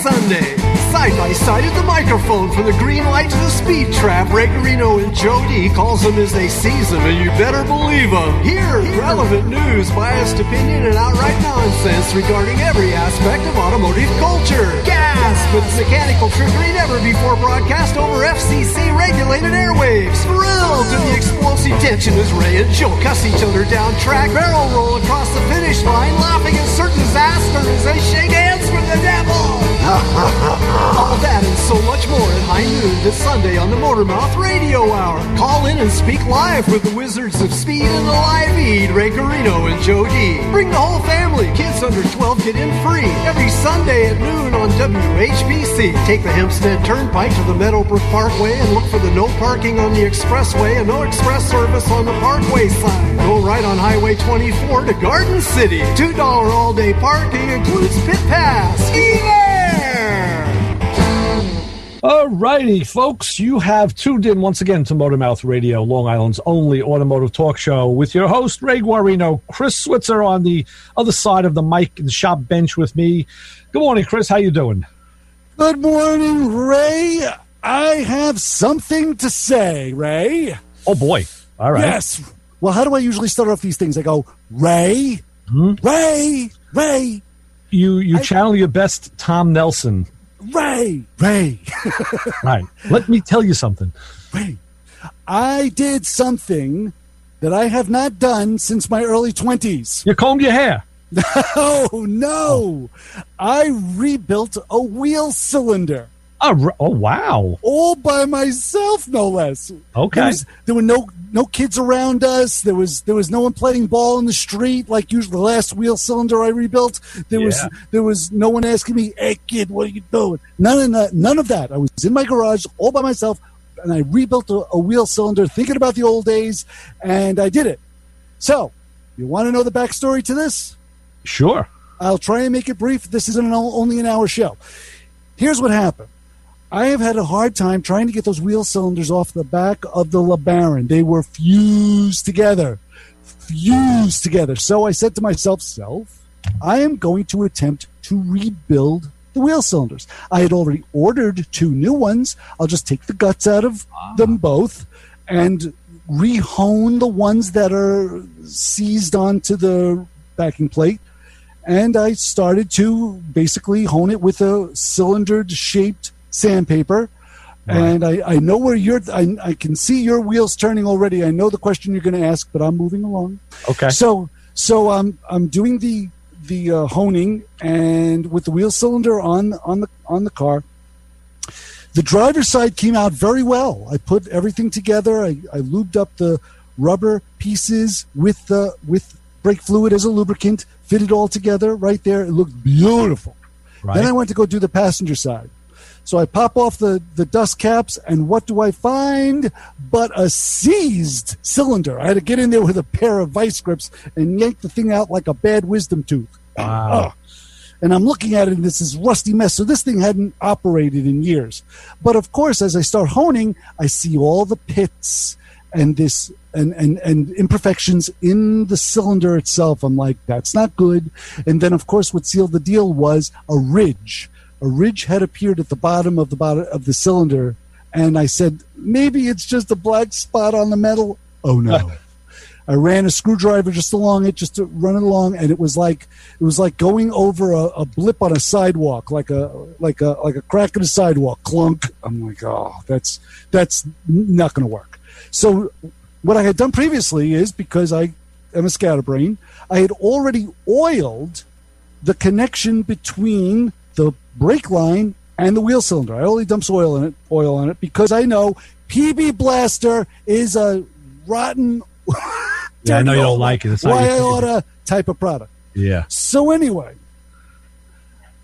Sunday. Side by side at the microphone from the green light to the speed trap, Ray Garino and Joe D calls them as they seize them, and you better believe them. Hear relevant news, biased opinion, and outright nonsense regarding every aspect of automotive culture. Gasp! It's mechanical trickery never before broadcast over FCC-regulated airwaves. Thrilled to the explosive tension as Ray and Joe cuss each other down track, barrel roll across the finish line, laughing at certain disaster as they shake hands with the devil. All that and so much more at high noon this Sunday on the Motormouth Radio Hour. Call in and speak live with the Wizards of Speed and the Live Feed, Ray Garino and Joe D. Bring the whole family. Kids under 12 get in free every Sunday at noon on WHPC. Take the Hempstead Turnpike to the Meadowbrook Parkway and look for the no parking on the expressway and no express service on the Parkway sign. Go right on Highway 24 to Garden City. $2 all-day parking includes pit pass. All righty, folks, you have tuned in once again to Motormouth Radio, Long Island's only automotive talk show, with your host, Ray Guarino. Chris Switzer on the other side of the mic and shop bench with me. Good morning, Chris. How you doing? Good morning, Ray. I have something to say, Ray. Oh, boy. All right. Yes. Well, how do I usually start off these things? I go, Ray, Ray, Ray. You channel your best Tom Nelson. Ray. Right. Let me tell you something. Ray, I did something that I have not done since my early 20s. You combed your hair. No. I rebuilt a wheel cylinder. Oh, wow. All by myself, no less. Okay. There were no kids around us. There was no one playing ball in the street like usually the last wheel cylinder I rebuilt. There was no one asking me, "Hey kid, what are you doing?" None of that. I was in my garage all by myself, and I rebuilt a wheel cylinder, thinking about the old days, and I did it. So, you want to know the backstory to this? Sure. I'll try and make it brief. This is only an hour show. Here's what happened. I have had a hard time trying to get those wheel cylinders off the back of the LeBaron. They were fused together. So I said to myself, I am going to attempt to rebuild the wheel cylinders. I had already ordered 2 new ones. I'll just take the guts out of them both and rehone the ones that are seized onto the backing plate. And I started to basically hone it with a cylinder-shaped sandpaper. Right. And I know where I can see your wheels turning already. I know the question you're going to ask, but I'm moving along. Okay. So I'm doing the honing, and with the wheel cylinder on the car. The driver's side came out very well. I put everything together. I lubed up the rubber pieces with brake fluid as a lubricant, fit it all together right there. It looked beautiful. Right. Then I went to go do the passenger side. So I pop off the dust caps, and what do I find but a seized cylinder? I had to get in there with a pair of vice grips and yank the thing out like a bad wisdom tooth. Wow. And I'm looking at it, and this is rusty mess. So this thing hadn't operated in years. But, of course, as I start honing, I see all the pits and this and imperfections in the cylinder itself. I'm like, that's not good. And then, of course, what sealed the deal was a ridge. A ridge had appeared at the bottom of the cylinder, and I said, maybe it's just a black spot on the metal. Oh no. I ran a screwdriver just along it, just to run it along, and it was like going over a blip on a sidewalk, like a crack in a sidewalk, clunk. I'm like, oh, that's not going to work. So what I had done previously is, because I am a scatterbrain, I had already oiled the connection between the brake line and the wheel cylinder. I only dump oil on it because I know PB Blaster is a rotten yeah, I know you don't like it. It's why I oughta type of product. Yeah. So anyway,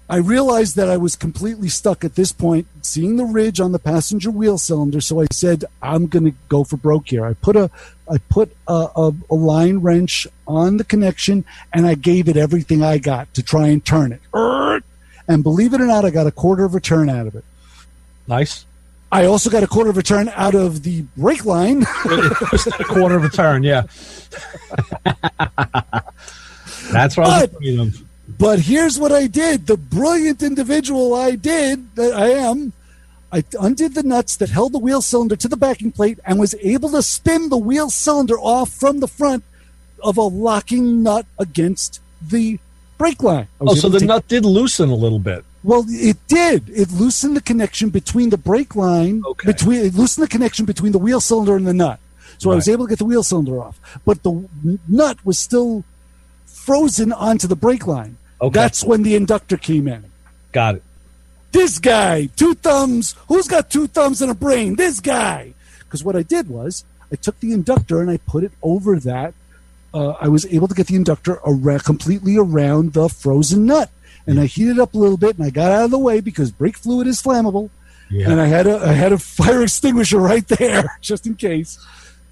I realized that I was completely stuck at this point, seeing the ridge on the passenger wheel cylinder. So I said, I'm going to go for broke here. I put a line wrench on the connection, and I gave it everything I got to try and turn it. And believe it or not, I got a quarter of a turn out of it. Nice. I also got a quarter of a turn out of the brake line. Just a quarter of a turn, yeah. That's what I was afraid of. But here's what I did. The brilliant individual I am, I undid the nuts that held the wheel cylinder to the backing plate and was able to spin the wheel cylinder off from the front of a locking nut against the brake line. So the nut did loosen a little bit. Well, it did. It loosened the connection between the brake line, it loosened the connection between the wheel cylinder and the nut. So I was able to get the wheel cylinder off. But the nut was still frozen onto the brake line. Okay. That's when the inductor came in. Got it. This guy, 2 thumbs. Who's got 2 thumbs and a brain? This guy. Because what I did was I took the inductor and I put it over that. I was able to get the inductor completely around the frozen nut. And I heated it up a little bit and I got out of the way because brake fluid is flammable. Yeah. And I had a fire extinguisher right there just in case.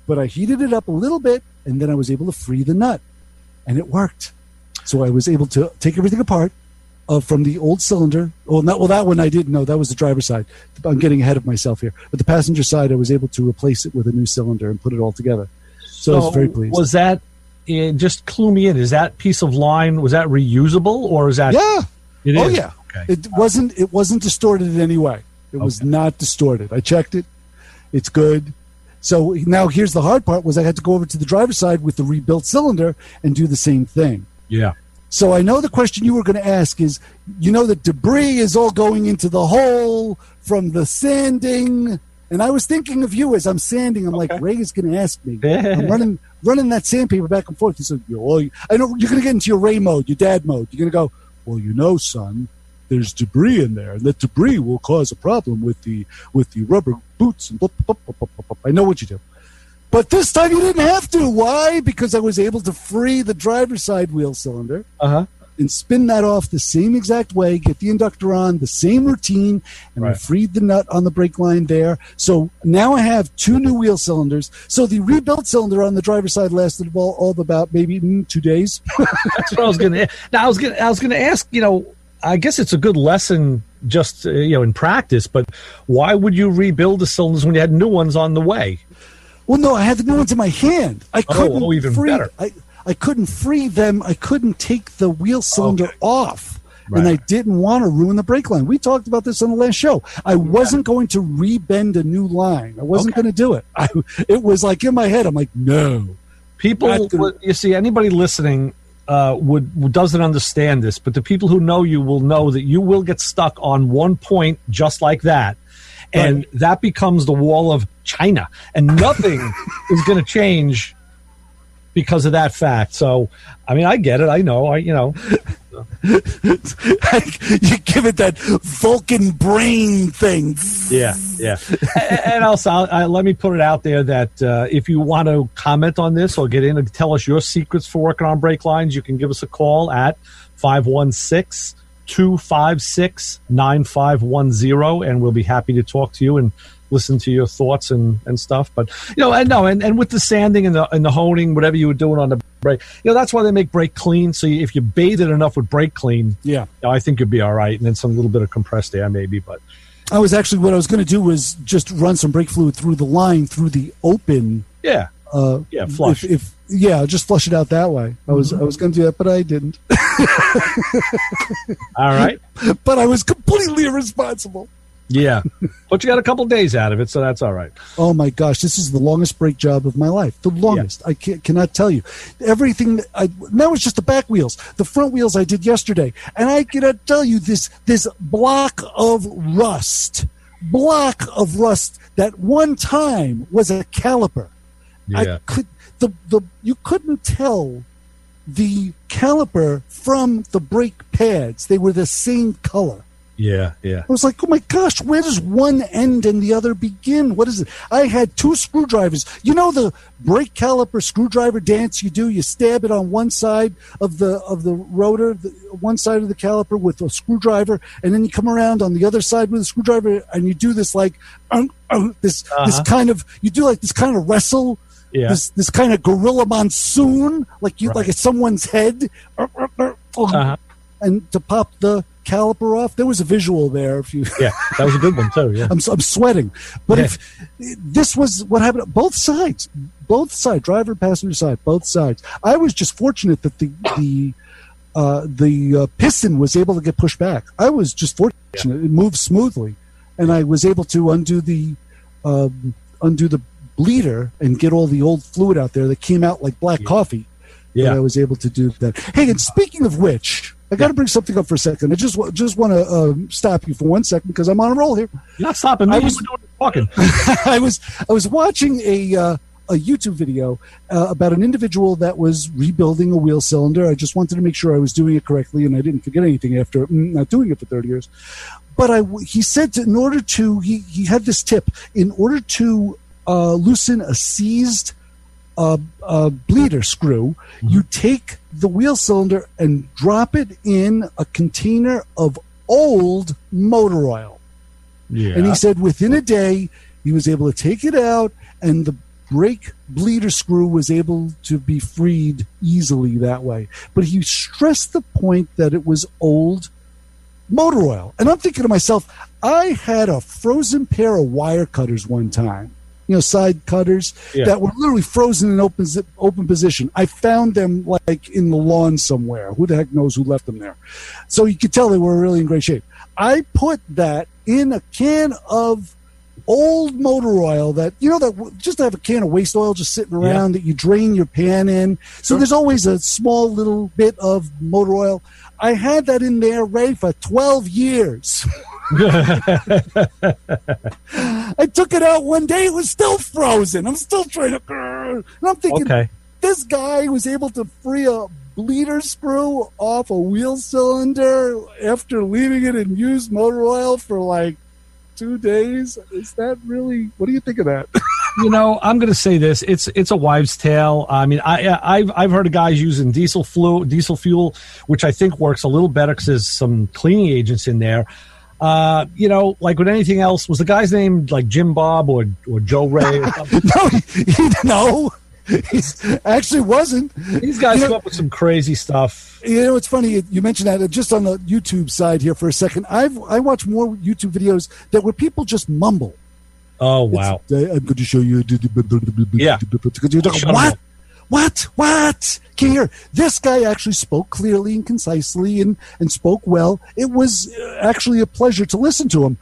But I heated it up a little bit and then I was able to free the nut. And it worked. So I was able to take everything apart. From the old cylinder. That one I didn't know. That was the driver's side. I'm getting ahead of myself here. But the passenger side, I was able to replace it with a new cylinder and put it all together. So I was very pleased. Was that, just clue me in, is that piece of line, was that reusable or is that? Yeah. It is? Yeah. Okay. It wasn't distorted in any way. It was not distorted. I checked it. It's good. So now here's the hard part was I had to go over to the driver's side with the rebuilt cylinder and do the same thing. Yeah. So I know the question you were going to ask is, the debris is all going into the hole from the sanding. And I was thinking of you as I'm sanding. I'm like, Ray is going to ask me. I'm running that sandpaper back and forth. He said, I know you're going to get into your Ray mode, your dad mode. You're going to go, well, son, there's debris in there. And that debris will cause a problem with the rubber boots. And I know what you do. But this time you didn't have to. Why? Because I was able to free the driver's side wheel cylinder and spin that off the same exact way, get the inductor on, the same routine, and I freed the nut on the brake line there. So now I have 2 new wheel cylinders. So the rebuilt cylinder on the driver's side lasted all of about maybe 2 days. That's what I was going to. Now I was going to ask. I guess it's a good lesson just in practice. But why would you rebuild the cylinders when you had new ones on the way? Well, no, I had the new ones in my hand. I couldn't even better. I couldn't free them. I couldn't take the wheel cylinder off. Right. And I didn't want to ruin the brake line. We talked about this on the last show. I wasn't going to rebend a new line. I wasn't going to do it. It was like in my head, I'm like, no. People, you see, anybody listening doesn't understand this, but the people who know you will know that you will get stuck on one point just like that. And that becomes the wall of China. And nothing is going to change because of that fact. So, I mean, I get it. I know. You give it that Vulcan brain thing. Yeah. And also, let me put it out there that if you want to comment on this or get in and tell us your secrets for working on brake lines, you can give us a call at 516-256-9510, and we'll be happy to talk to you and listen to your thoughts and stuff. But and with the sanding and the honing, whatever you were doing on the brake, that's why they make brake clean. So if you bathe it enough with brake clean, I think you'll be all right. And then some little bit of compressed air maybe. But what I was going to do was just run some brake fluid through the line through the open. Flush. Just flush it out that way. I was going to do that, but I didn't. All right. But I was completely irresponsible. Yeah. But you got a couple days out of it, so that's all right. Oh, my gosh. This is the longest brake job of my life. The longest. Yeah. I cannot tell you. Everything. That was just the back wheels. The front wheels I did yesterday. And I cannot tell you this block of rust that one time was a caliper. Yeah. You couldn't tell the caliper from the brake pads. They were the same color. Yeah. I was like, oh my gosh, where does one end and the other begin? What is it? I had 2 screwdrivers. You know the brake caliper screwdriver dance you do? You stab it on one side of the rotor, one side of the caliper with a screwdriver, and then you come around on the other side with a screwdriver, and you do this like this kind of wrestle. Yeah. This kind of gorilla monsoon, like it's someone's head, and to pop the caliper off. There was a visual there. That was a good one too. Yeah, I'm sweating. But if this was what happened, both sides, driver, passenger side, both sides. I was just fortunate that the the piston was able to get pushed back. I was just fortunate; it moved smoothly, and I was able to undo the bleeder and get all the old fluid out there that came out like black coffee. Yeah, I was able to do that. Hey, and speaking of which, I got to bring something up for a second. I just want to stop you for 1 second because I'm on a roll here. You're not stopping me. We're doing talking. I was watching a YouTube video about an individual that was rebuilding a wheel cylinder. I just wanted to make sure I was doing it correctly and I didn't forget anything after not doing it for 30 years. But he said he had this tip. In order to loosen a seized bleeder screw, you take the wheel cylinder and drop it in a container of old motor oil. Yeah. And he said within a day, he was able to take it out and the brake bleeder screw was able to be freed easily that way. But he stressed the point that it was old motor oil. And I'm thinking to myself, I had a frozen pair of wire cutters one time. Side cutters that were literally frozen in open position. I found them like in the lawn somewhere. Who the heck knows who left them there? So you could tell they were really in great shape. I put that in a can of old motor oil that just to have a can of waste oil just sitting around that you drain your pan in. So there's always a small little bit of motor oil. I had that in there, Ray, for 12 years. I took it out one day. It was still frozen. I'm still trying to. And I'm thinking, this guy was able to free a bleeder screw off a wheel cylinder after leaving it in used motor oil for like 2 days. Is that really? What do you think of that? I'm going to say this. It's a wives' tale. I mean, I've heard of guys using diesel fuel, which I think works a little better because there's some cleaning agents in there. Like with anything else, was the guy's name like Jim Bob or Joe Ray or something? No, he actually wasn't. These guys come up with some crazy stuff. It's funny you mentioned that. Just on the YouTube side here for a second, I watch more YouTube videos where people just mumble. Oh wow! I'm going to show you. Yeah. What? Can't hear. This guy actually spoke clearly and concisely and spoke well. It was actually a pleasure to listen to him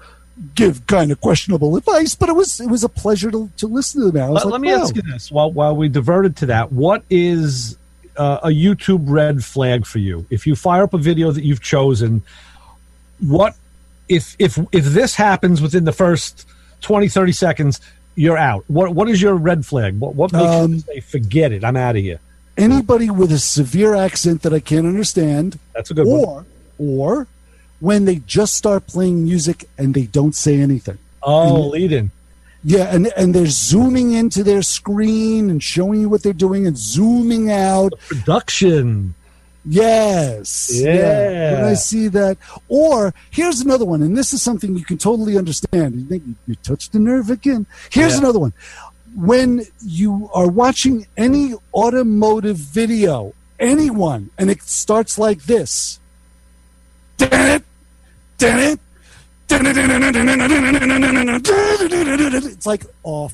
give kind of questionable advice, but it was a pleasure to listen to him. Let me ask you this while we diverted to that. What is a YouTube red flag for you? If you fire up a video that you've chosen, what if this happens within the first 20, 30 seconds, you're out? What is your red flag? What makes you say, forget it, I'm out of here? Anybody with a severe accent that I can't understand. That's a good one. Or when they just start playing music and they don't say anything. Oh, lead in. Yeah, and they're zooming into their screen and showing you what they're doing and zooming out. The production. Yes. Yeah. When I see that. Or here's another one, and this is something you can totally understand. You think you touched the nerve again. Here's another one. When you are watching any automotive video, anyone, and it starts like this. It's like off.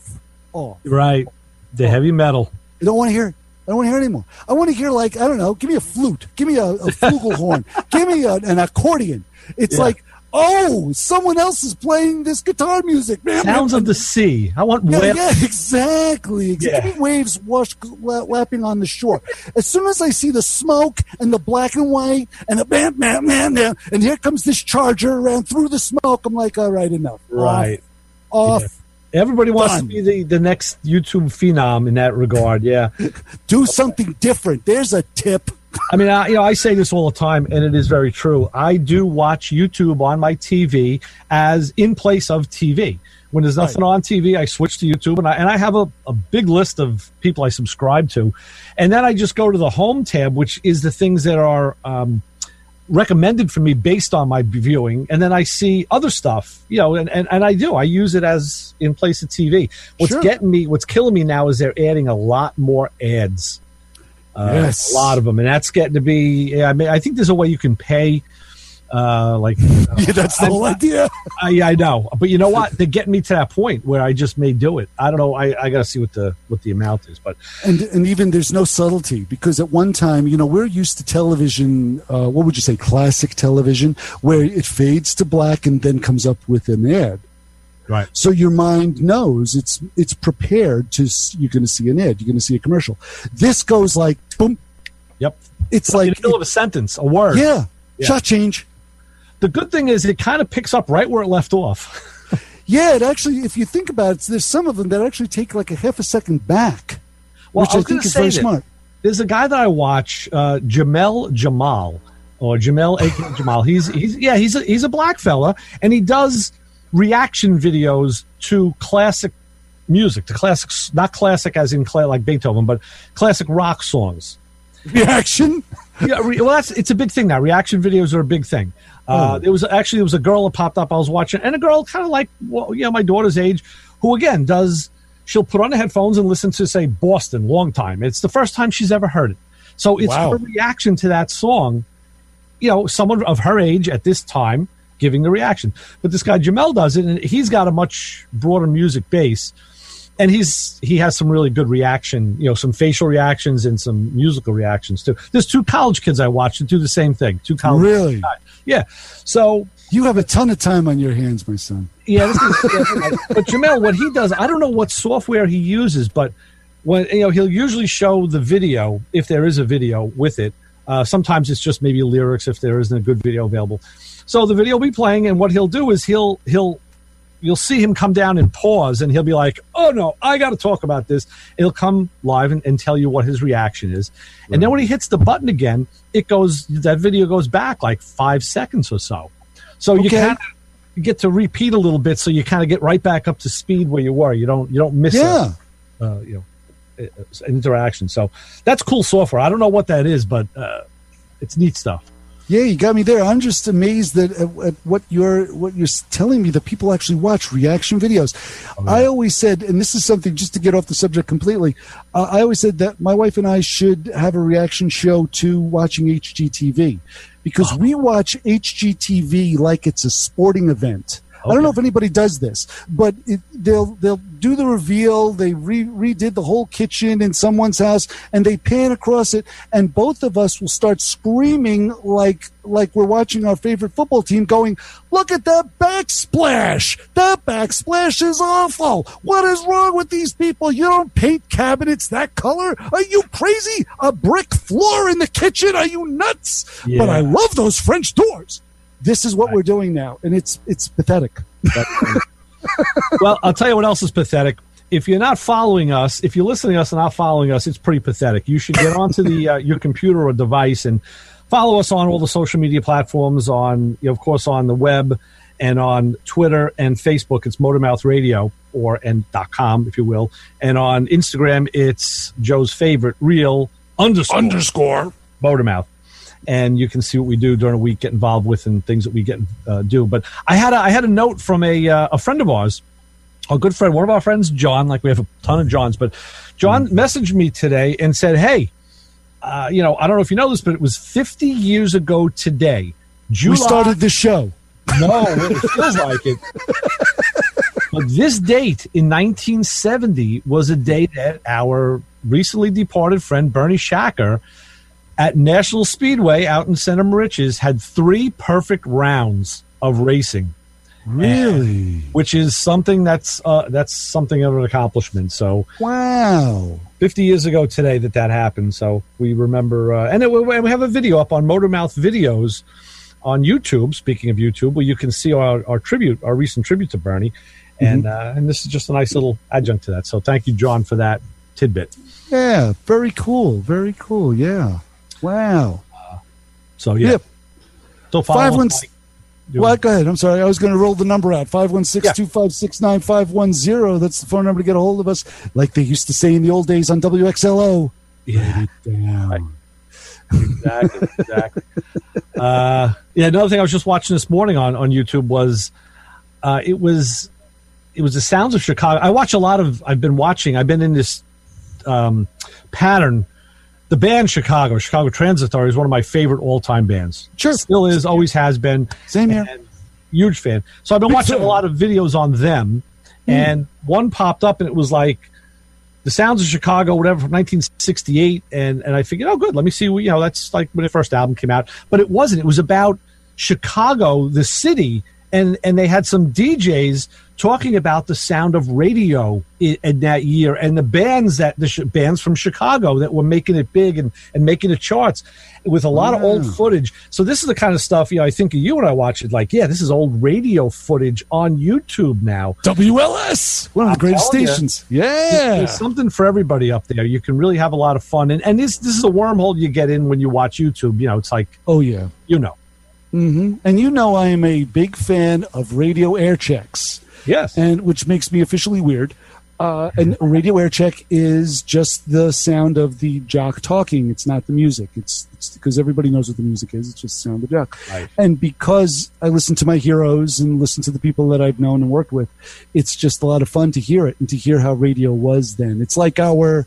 Right. The heavy metal. You don't want to hear it. I don't want to hear it anymore. I want to hear, like, I don't know, give me a flute. Give me a flugelhorn. Give me an accordion. It's like, oh, someone else is playing this guitar music. Sounds of the sea. I want waves. Yeah, exactly. Give me waves lapping on the shore. As soon as I see the smoke and the black and white and the bam, and here comes this charger around through the smoke, I'm like, all right, enough. Right. Off. Yeah. Everybody wants to be the next YouTube phenom in that regard, yeah. Do something different. There's a tip. I mean, I say this all the time, and it is very true. I do watch YouTube on my TV as in place of TV. When there's nothing on TV, I switch to YouTube, and I have a big list of people I subscribe to. And then I just go to the Home tab, which is the things that are recommended for me based on my viewing, and then I see other stuff, and I use it as in place of TV. What's killing me now is they're adding a lot more ads. Yes. A lot of them, and that's getting to be, I think there's a way you can pay Yeah, that's the whole idea. Yeah, I know. But you know what? They're getting me to that point where I just may do it. I don't know. I got to see what the amount is. But and even there's no subtlety, because at one time, we're used to television, what would you say, classic television, where it fades to black and then comes up with an ad. Right. So your mind knows it's prepared to, you're going to see an ad, you're going to see a commercial. This goes like, boom. Yep. It's like in the middle of a sentence, a word. Yeah. Shot change. The good thing is it kind of picks up right where it left off. Yeah, it actually, if you think about it, there's some of them that actually take like a half a second back, well, which I think is very smart. There's a guy that I watch, Jamel Jamal, or Jamel A.K. Jamal. He's a black fella, and he does reaction videos to classic music, to classics, not classic as in like Beethoven, but classic rock songs. Reaction? Yeah, well, it's a big thing now. Reaction videos are a big thing. There was a girl that popped up I was watching, and a girl kind of like, my daughter's age, who again she'll put on the headphones and listen to, say, Boston, long time. It's the first time she's ever heard it. So it's her reaction to that song, someone of her age at this time giving the reaction. But this guy Jamel does it, and he's got a much broader music base, and he has some really good reaction, some facial reactions and some musical reactions too. There's two college kids I watched that do the same thing. Two college really guys. Yeah. So you have a ton of time on your hands, my son. Yeah. But Jamel, what he does, I don't know what software he uses, but when he'll usually show the video, if there is a video with it. Sometimes it's just maybe lyrics if there isn't a good video available. So the video will be playing, and what he'll do is you'll see him come down and pause, and he'll be like, oh no, I got to talk about this. He'll come live and tell you what his reaction is. Right. And then when he hits the button again, that video goes back like 5 seconds or so. So you kind of get to repeat a little bit, so you kind of get right back up to speed where you were. You don't miss an interaction. So that's cool software. I don't know what that is, but it's neat stuff. Yeah, you got me there. I'm just amazed at what you're telling me, that people actually watch reaction videos. Oh, yeah. I always said, and this is something just to get off the subject completely, I always said that my wife and I should have a reaction show to watching HGTV, because we watch HGTV like it's a sporting event. Okay. I don't know if anybody does this, but they'll do the reveal. They redid the whole kitchen in someone's house, and they pan across it, and both of us will start screaming like we're watching our favorite football team, going, "Look at that backsplash! That backsplash is awful! What is wrong with these people? You don't paint cabinets that color? Are you crazy? A brick floor in the kitchen? Are you nuts?" Yeah. But I love those French doors. This is what we're doing now, and it's pathetic. Well, I'll tell you what else is pathetic. If you're not following us, if you're listening to us and not following us, it's pretty pathetic. You should get onto your computer or device and follow us on all the social media platforms, of course, on the web and on Twitter and Facebook. It's Motormouth Radio and .com, if you will. And on Instagram, it's Joe's favorite, real __ Motormouth. And you can see what we do during a week, get involved with, and things that we do. But I had a note from a friend of ours, a good friend, one of our friends, John. Like, we have a ton of Johns, but John messaged me today and said, "Hey, I don't know if you know this, but it was 50 years ago today. We started the show." No, it feels like it. But this date in 1970 was a day that our recently departed friend Bernie Shacker at National Speedway out in Center Moriches had 3 perfect rounds of racing. Really? Which is something that's something of an accomplishment. So wow, 50 years ago today that happened. So we remember, and we have a video up on Motormouth Videos on YouTube. Speaking of YouTube, where you can see our recent tribute to Bernie, and this is just a nice little adjunct to that. So thank you, John, for that tidbit. Yeah, very cool. Very cool. Yeah. Wow. So yeah. So 516. Well, go ahead. I'm sorry. I was going to roll the number out. 516-256-9510. That's the phone number to get a hold of us, like they used to say in the old days on WXLO. Yeah. Write it down. Right. Exactly. Another thing I was just watching this morning on YouTube was it was the Sounds of Chicago. I've been in this pattern the band Chicago Transit Authority is one of my favorite all-time bands. Sure. Still is, always has been. Same here. And huge fan. So I've been watching a lot of videos on them, and one popped up, and it was like The Sounds of Chicago, whatever, from 1968, and I figured, oh, good, let me see, that's like when the first album came out. But it wasn't. It was about Chicago, the city, and they had some DJs talking about the sound of radio in that year, and the bands bands from Chicago that were making it big and making the charts with a lot of old footage. So this is the kind of stuff, I think of you when I watch it, like, this is old radio footage on YouTube now. WLS, one of the greatest stations. There's something for everybody up there. You can really have a lot of fun. And this is a wormhole you get in when you watch YouTube. It's like, oh, yeah. Mm-hmm. And I am a big fan of radio air checks. Yes. And which makes me officially weird. And a radio air check is just the sound of the jock talking. It's not the music. It's because everybody knows what the music is. It's just the sound of the jock. Right. And because I listen to my heroes and listen to the people that I've known and worked with, it's just a lot of fun to hear it and to hear how radio was then. It's like like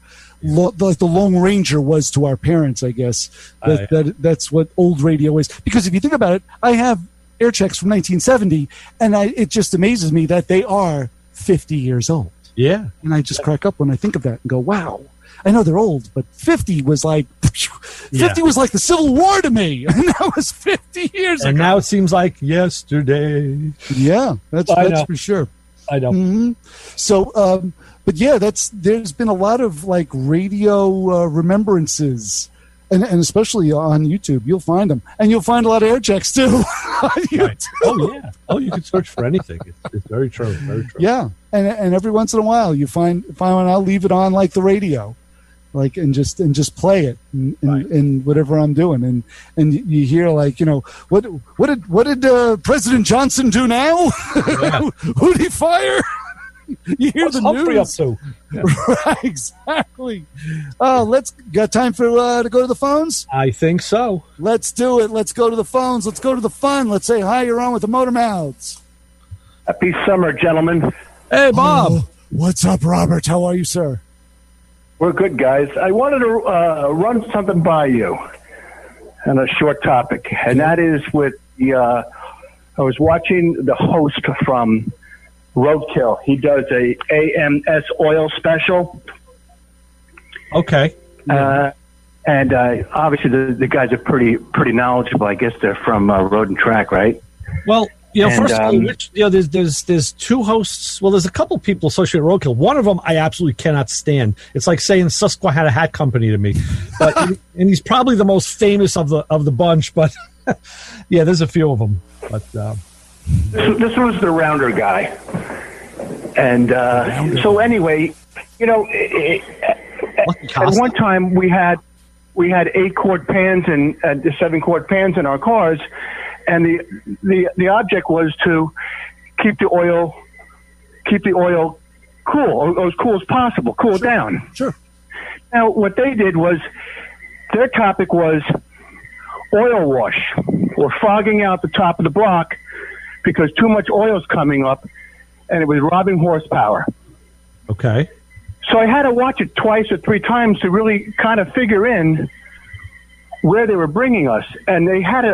the Lone Ranger was to our parents, I guess. That's what old radio is. Because if you think about it, I have air checks from 1970, and it just amazes me that they are 50 years old. Yeah. And I just crack up when I think of that and go, wow. I know they're old, but 50 was like 50 was like the Civil War to me. And that was 50 years ago. And now it seems like yesterday. Yeah, that's for sure. I know. Mm-hmm. So, but yeah, there's been a lot of like radio remembrances, and especially on YouTube, you'll find them, and you'll find a lot of air checks too. On YouTube. Right. Oh yeah. Oh, you can search for anything. It's very true. Very true. Yeah, and every once in a while you find one. I'll leave it on like the radio, like and just play it in whatever I'm doing, and you hear like what did President Johnson do now? Yeah. Who did he fire? You hear What's the Humphrey news. up to? Yeah. Right, exactly. Got time for to go to the phones? I think so. Let's do it. Let's go to the phones. Let's go to the fun. Let's say hi. You're on with the Motor Mouths. Happy summer, gentlemen. Hey, Bob. What's up, Robert? How are you, sir? We're good, guys. I wanted to run something by you on a short topic, and that is with the. I was watching the host from Roadkill. He does a AMS oil special. Okay. And obviously the guys are pretty knowledgeable. I guess they're from Road and Track, right? Well, first of all, there's two hosts. Well, there's a couple people associated with Roadkill. One of them I absolutely cannot stand. It's like saying Susquehanna Hat Company to me. But and he's probably the most famous of the bunch. But yeah, there's a few of them. But this was the rounder guy, and so anyway, at one time we had 8-quart pans and 7-quart pans in our cars, and the object was to keep the oil cool, or as cool as possible, cool down. Sure. Now what they did was their topic was oil wash, or fogging out the top of the block because too much oil's coming up, and it was robbing horsepower. okay. So I had to watch it twice or three times to really kind of figure in where they were bringing us. And they had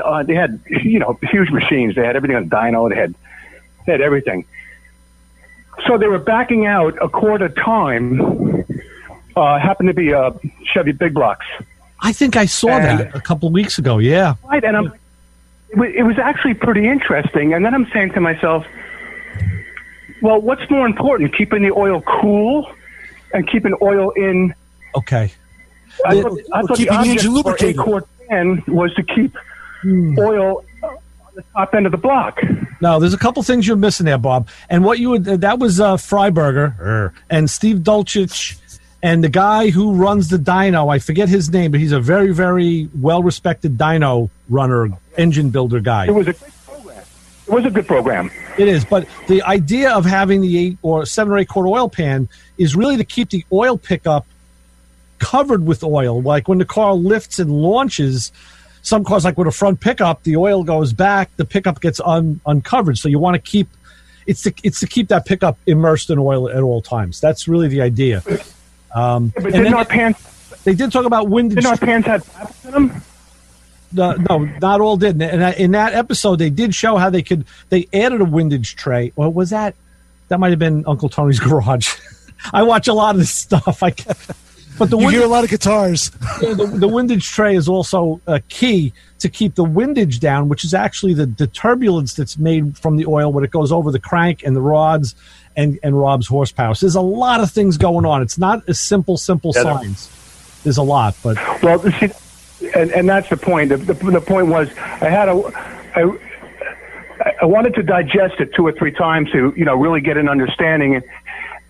huge machines. They had everything on dyno. They had everything. So they were backing out a quart at a time. Happened to be Chevy big blocks. I think I saw that a couple of weeks ago. Yeah. Right, and it was actually pretty interesting. And then I'm saying to myself, well, what's more important, keeping the oil cool and keeping oil in? Okay. I thought the object for a quart pan was to keep oil on the top end of the block. No, there's a couple things you're missing there, Bob. And what you would that was Freiberger and Steve Dulcich and the guy who runs the dyno. I forget his name, but he's a very, very well-respected dyno runner, engine builder guy. It was a great program. It was a good program. It is, but the idea of having the 8 or 7 or 8 quart oil pan is really to keep the oil pickup covered with oil. Like when the car lifts and launches, some cars, like with a front pickup, the oil goes back, the pickup gets uncovered. So you want to keep it's to keep that pickup immersed in oil at all times. That's really the idea. But didn't our pans They did talk about windage. Didn't our pants have flaps in them? No, not all did. And in that episode, they did show how they added a windage tray. Or was that might have been Uncle Tony's garage. I watch a lot of this stuff. But you hear a lot of guitars. The windage tray is also a key to keep the windage down, which is actually the turbulence that's made from the oil when it goes over the crank and the rods and robs horsepower. So there's a lot of things going on. It's not a simple science. There's a lot, but well, see, and that's the point. The point was I wanted to digest it 2 or 3 times to really get an understanding.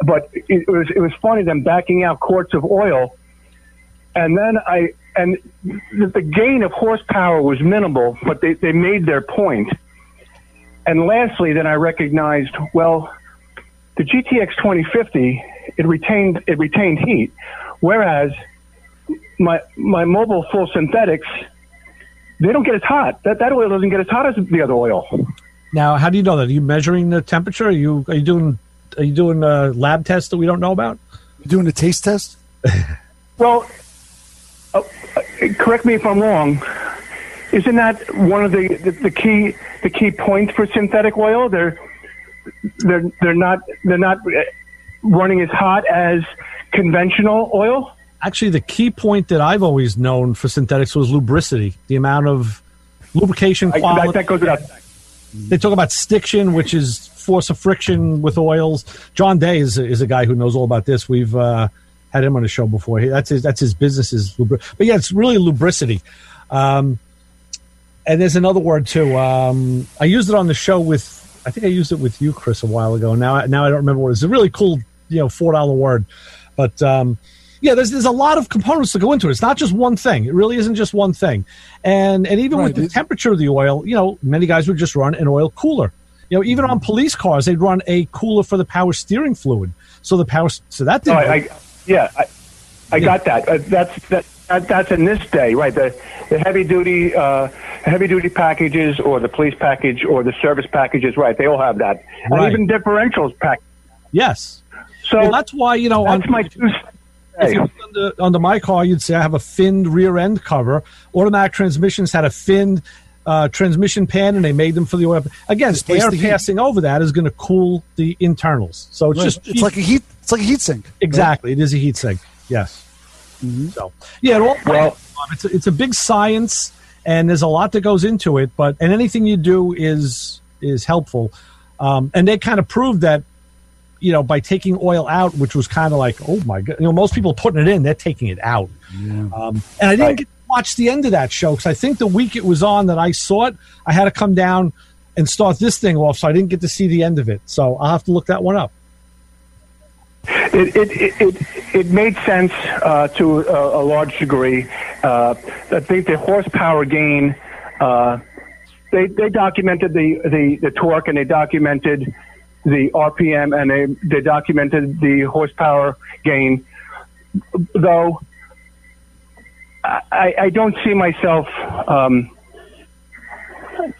But it was funny them backing out quarts of oil, and then the gain of horsepower was minimal, but they made their point. And lastly, then I recognized, well, the GTX 2050 it retained heat, whereas my mobile full synthetics, they don't get as hot. That oil doesn't get as hot as the other oil. Now, how do you know that? Are you measuring the temperature? Are you doing a lab test that we don't know about? You doing a taste test? Well, correct me if I'm wrong. Isn't that one of the key points for synthetic oil? They're not running as hot as conventional oil. Actually, the key point that I've always known for synthetics was lubricity, the amount of lubrication quality. That goes without saying. They talk about stiction, which is force of friction with oils. John Day is a guy who knows all about this. We've had him on the show before. That's his business is but yeah, it's really lubricity. And there's another word too. I used it on the show I think I used it with you, Chris, a while ago. Now I don't remember what it is. It's a really cool, $4 word. But yeah, there's a lot of components to go into it. It's not just one thing. It really isn't just one thing. And even with the temperature of the oil, many guys would just run an oil cooler. Even on police cars, they'd run a cooler for the power steering fluid. So that didn't. I got that. That's in this day, right? The heavy duty packages, or the police package, or the service packages, right? They all have that, right. And even differentials pack. Yes. So that's why that's my two. If you look under my car, you'd say I have a finned rear end cover. Automatic transmissions had a finned transmission pan, and they made them for the oil. Again, air passing over that is going to cool the internals. So it's like a heat sink. Exactly, right? It is a heat sink. Yes. Mm-hmm. So it's a big science, and there's a lot that goes into it. And anything you do is helpful. And they kind of proved that. By taking oil out, which was kind of like, oh my God, most people putting it in, they're taking it out. Yeah. And I didn't get to watch the end of that show because I think the week it was on that I saw it, I had to come down and start this thing off, so I didn't get to see the end of it. So I'll have to look that one up. It made sense to a large degree. I think the horsepower gain, they documented the torque, and they documented the RPM, and they documented the horsepower gain, though I don't see myself,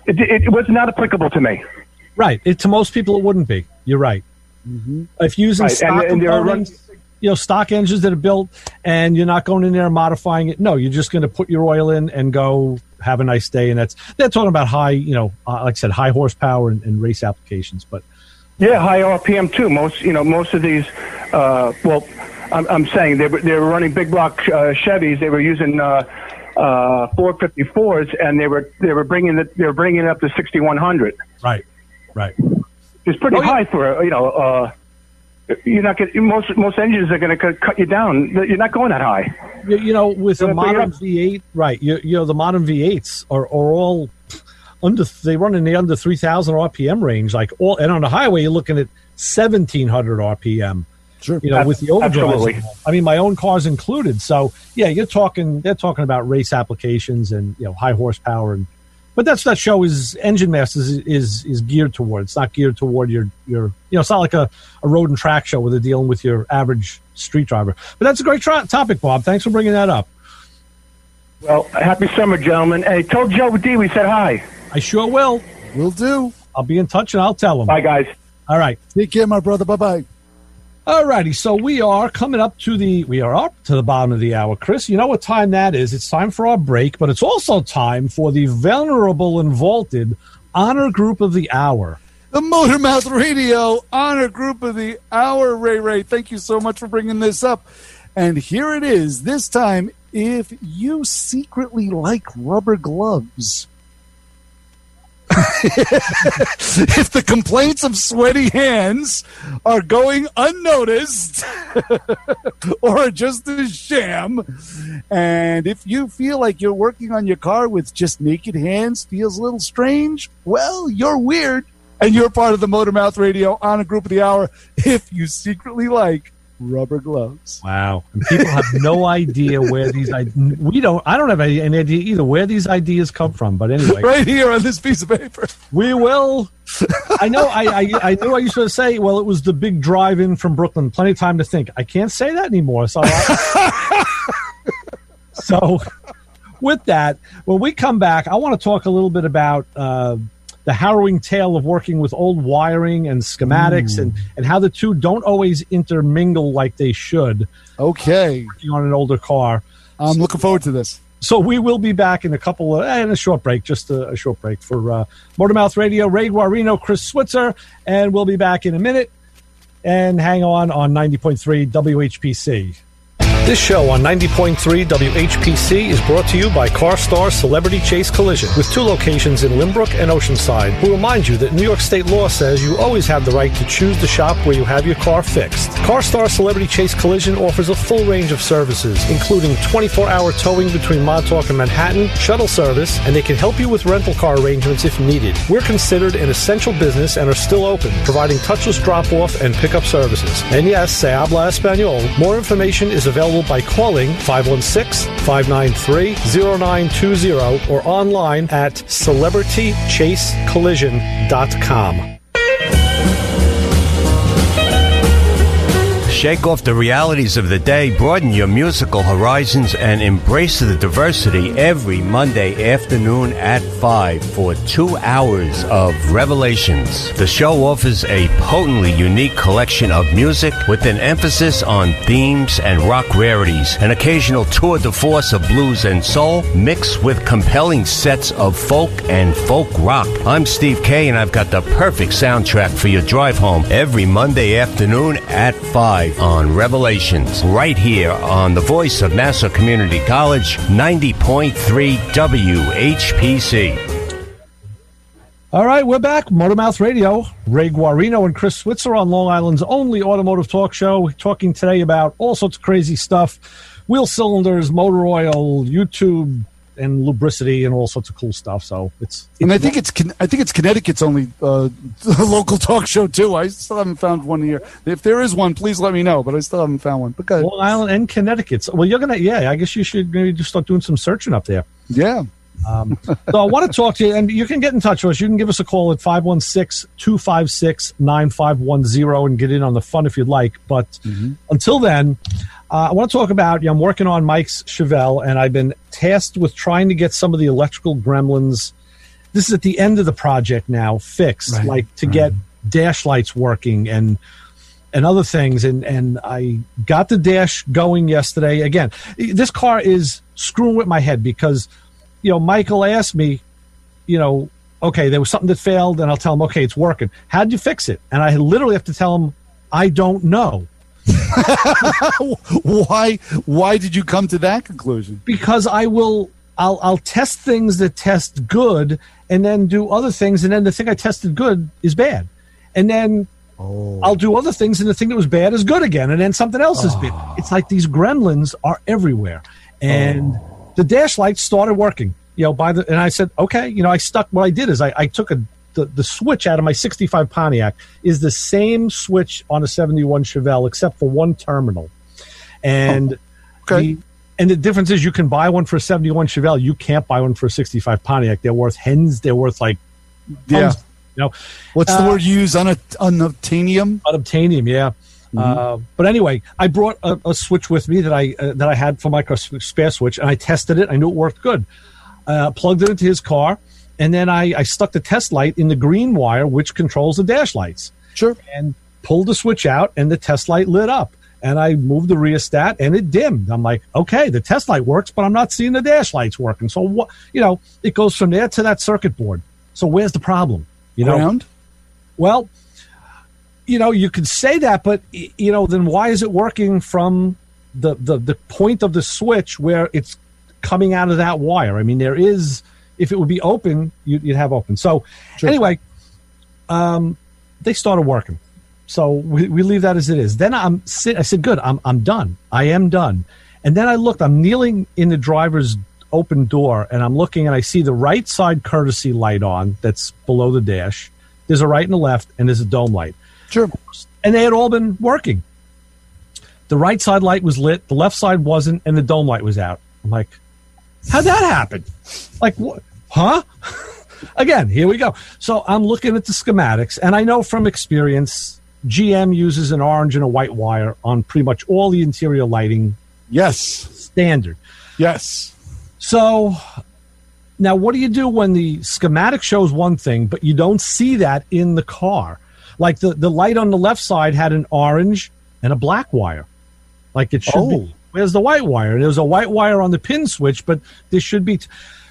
it was not applicable to me. Right. To most people it wouldn't be. You're right. Mm-hmm. If using stock components, stock engines that are built, and you're not going in there and modifying it, no, you're just going to put your oil in and go have a nice day. And they're talking about high, like I said, high horsepower and race applications, but yeah, high RPM too. Most of these. I'm saying they were running big block Chevys. They were using 454s, and they were bringing it up to 6100. Right. It's pretty high for you're not getting, most engines are going to cut you down. You're not going that high. With a modern V8, right? The modern V8s are all. They run in the under 3,000 RPM range, and on the highway you're looking at 1,700 RPM. Sure, with the overdrive. Absolutely. I mean, my own car's included. So yeah, they're talking about race applications and high horsepower, but that's what that show is. Engine Masters is geared toward. It's not geared toward your. It's not like a road and track show where they're dealing with your average street driver. But that's a great topic, Bob. Thanks for bringing that up. Well, happy summer, gentlemen. Hey, tell Joe D we said hi. I sure will. Will do. I'll be in touch and I'll tell him. Bye, guys. All right. Take care, my brother. Bye-bye. All righty, so we are up to the bottom of the hour. Chris, you know what time that is. It's time for our break, but it's also time for the venerable and vaulted Honor Group of the Hour. The Motormouth Radio Honor Group of the Hour, Ray. Thank you so much for bringing this up. And here it is. This time, if you secretly like rubber gloves. If the complaints of sweaty hands are going unnoticed or are just a sham, and if you feel like you're working on your car with just naked hands feels a little strange, well, you're weird, and you're part of the Motormouth Radio Honor Group of the Hour if you secretly like rubber gloves. Wow. And people have no idea where these I don't have any idea either where these ideas come from, but anyway. Right here on this piece of paper. We will. I know I knew I used to say, well, it was the big drive-in from Brooklyn. Plenty of time to think. I can't say that anymore. So with that, when we come back, I want to talk a little bit about the harrowing tale of working with old wiring and schematics and how the two don't always intermingle like they should. Okay. Working on an older car. I'm looking forward to this. So we will be back in a short break, just a short break for Motormouth Radio, Ray Guarino, Chris Switzer, and we'll be back in a minute. And hang on 90.3 WHPC. This show on 90.3 WHPC is brought to you by CarStar Celebrity Chase Collision, with 2 locations in Limbrook and Oceanside, who remind you that New York State law says you always have the right to choose the shop where you have your car fixed. CarStar Celebrity Chase Collision offers a full range of services, including 24-hour towing between Montauk and Manhattan, shuttle service, and they can help you with rental car arrangements if needed. We're considered an essential business and are still open, providing touchless drop-off and pickup services. And yes, se habla español. More information is available by calling 516-593-0920 or online at celebritychasecollision.com. Shake off the realities of the day, broaden your musical horizons, and embrace the diversity every Monday afternoon at 5 for 2 hours of revelations. The show offers a potently unique collection of music with an emphasis on themes and rock rarities, an occasional tour de force of blues and soul, mixed with compelling sets of folk and folk rock. I'm Steve K, and I've got the perfect soundtrack for your drive home every Monday afternoon at 5. On Revelations, right here on the voice of Nassau Community College, 90.3 WHPC. All right, we're back. Motormouth Radio. Ray Guarino and Chris Switzer on Long Island's only automotive talk show. We're talking today about all sorts of crazy stuff. Wheel cylinders, motor oil, YouTube, and lubricity, and all sorts of cool stuff. So I think it's Connecticut's only local talk show too. I still haven't found one here. If there is one, please let me know. But I still haven't found one. Because Long Island and Connecticut. Well, I guess you should maybe just start doing some searching up there. Yeah. So I want to talk to you, and you can get in touch with us. You can give us a call at 516-256-9510 and get in on the fun if you'd like. But until then, I want to talk about, I'm working on Mike's Chevelle, and I've been tasked with trying to get some of the electrical gremlins. This is at the end of the project now, fixed, get dash lights working and other things. And I got the dash going yesterday. Again, this car is screwing with my head because, Michael asked me, okay, there was something that failed, and I'll tell him, okay, it's working. How'd you fix it? And I literally have to tell him, I don't know. Why did you come to that conclusion? Because I'll test things that test good and then do other things, and then the thing I tested good is bad. And then I'll do other things, and the thing that was bad is good again, and then something else is bad. It's like these gremlins are everywhere. And the dash lights started working, and I said, okay, I stuck. What I did is I took the switch out of my 65 Pontiac is the same switch on a 71 Chevelle except for one terminal. And the difference is you can buy one for a 71 Chevelle. You can't buy one for a 65 Pontiac. They're worth hens. They're worth like tons, What's the word you use? Unobtainium? Unobtainium, yeah. But anyway, I brought a switch with me that I had for my spare switch, and I tested it. I knew it worked good. Plugged it into his car. And then I stuck the test light in the green wire, which controls the dash lights. Sure. And pulled the switch out, and the test light lit up. And I moved the rheostat, and it dimmed. I'm like, okay, the test light works, but I'm not seeing the dash lights working. So, what? It goes from there to that circuit board. So where's the problem? Ground? Well, you could say that, but, then why is it working from the point of the switch where it's coming out of that wire? I mean, there is, if it would be open, you'd have open. So anyway, they started working. So we leave that as it is. Then I said, good, I'm done. I am done. And then I looked, I'm kneeling in the driver's open door, and I'm looking, and I see the right side courtesy light on that's below the dash. There's a right and a left, and there's a dome light. Sure. And they had all been working. The right side light was lit, the left side wasn't, and the dome light was out. I'm like, how'd that happen? Like, what? Huh? Again, here we go. So I'm looking at the schematics, and I know from experience, GM uses an orange and a white wire on pretty much all the interior lighting. Yes. Standard. Yes. So now what do you do when the schematic shows one thing, but you don't see that in the car? Like the light on the left side had an orange and a black wire. Like it should be. Where's the white wire? There's a white wire on the pin switch, but there should be.